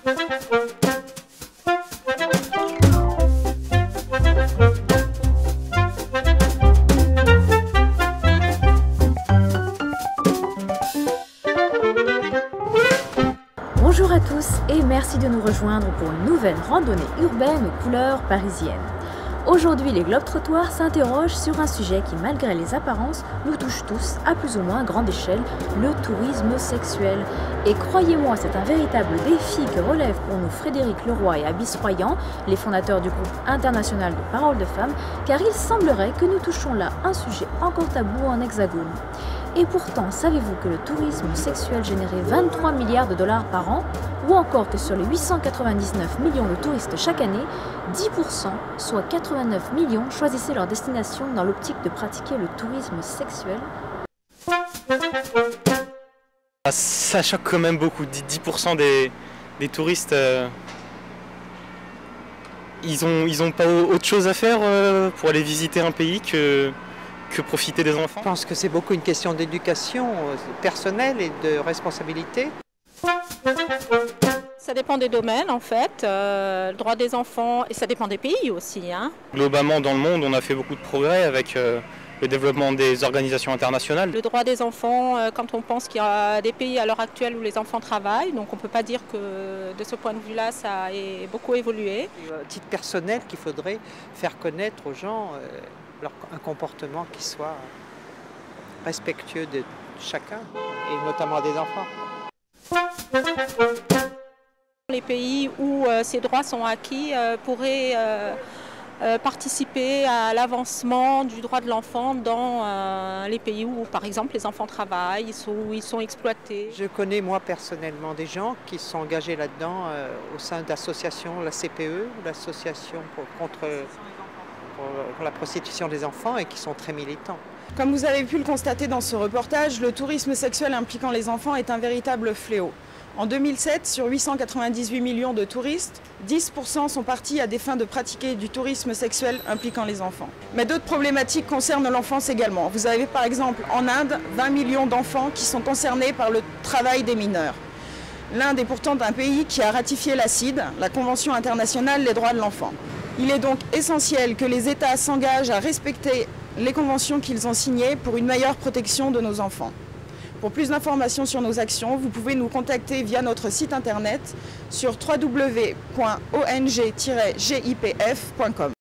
Bonjour à tous et merci de nous rejoindre pour une nouvelle randonnée urbaine aux couleurs parisiennes. Aujourd'hui, les Globetrotters s'interrogent sur un sujet qui, malgré les apparences, nous touche tous à plus ou moins grande échelle, le tourisme sexuel. Et croyez-moi, c'est un véritable défi que relèvent pour nous Frédéric Leroy et Abyss Royan, les fondateurs du groupe international de Paroles de Femmes, car il semblerait que nous touchons là un sujet encore tabou en hexagone. Et pourtant, savez-vous que le tourisme sexuel générait 23 milliards de dollars par an, ou encore que sur les 899 millions de touristes chaque année, 10%, soit 89 millions, choisissaient leur destination dans l'optique de pratiquer le tourisme sexuel? Ça choque quand même beaucoup. 10% des touristes, ils ont pas autre chose à faire pour aller visiter un pays que profiter des enfants. Je pense que c'est beaucoup une question d'éducation personnelle et de responsabilité. Ça dépend des domaines en fait, le droit des enfants, et ça dépend des pays aussi. Globalement dans le monde, on a fait beaucoup de progrès avec le développement des organisations internationales. Le droit des enfants, quand on pense qu'il y a des pays à l'heure actuelle où les enfants travaillent, donc on ne peut pas dire que de ce point de vue-là, ça a beaucoup évolué. À titre personnel, qu'il faudrait faire connaître aux gens un comportement qui soit respectueux de chacun, et notamment des enfants. Les pays où ces droits sont acquis pourraient participer à l'avancement du droit de l'enfant dans les pays où, par exemple, les enfants travaillent, où ils sont exploités. Je connais, moi, personnellement, des gens qui sont engagés là-dedans au sein d'associations, la CPE, l'association contre la prostitution des enfants, et qui sont très militants. Comme vous avez pu le constater dans ce reportage, le tourisme sexuel impliquant les enfants est un véritable fléau. En 2007, sur 898 millions de touristes, 10% sont partis à des fins de pratiquer du tourisme sexuel impliquant les enfants. Mais d'autres problématiques concernent l'enfance également. Vous avez par exemple en Inde 20 millions d'enfants qui sont concernés par le travail des mineurs. L'Inde est pourtant un pays qui a ratifié la CIDE, la Convention internationale des droits de l'enfant. Il est donc essentiel que les États s'engagent à respecter les conventions qu'ils ont signées pour une meilleure protection de nos enfants. Pour plus d'informations sur nos actions, vous pouvez nous contacter via notre site internet sur www.ong-gipf.com.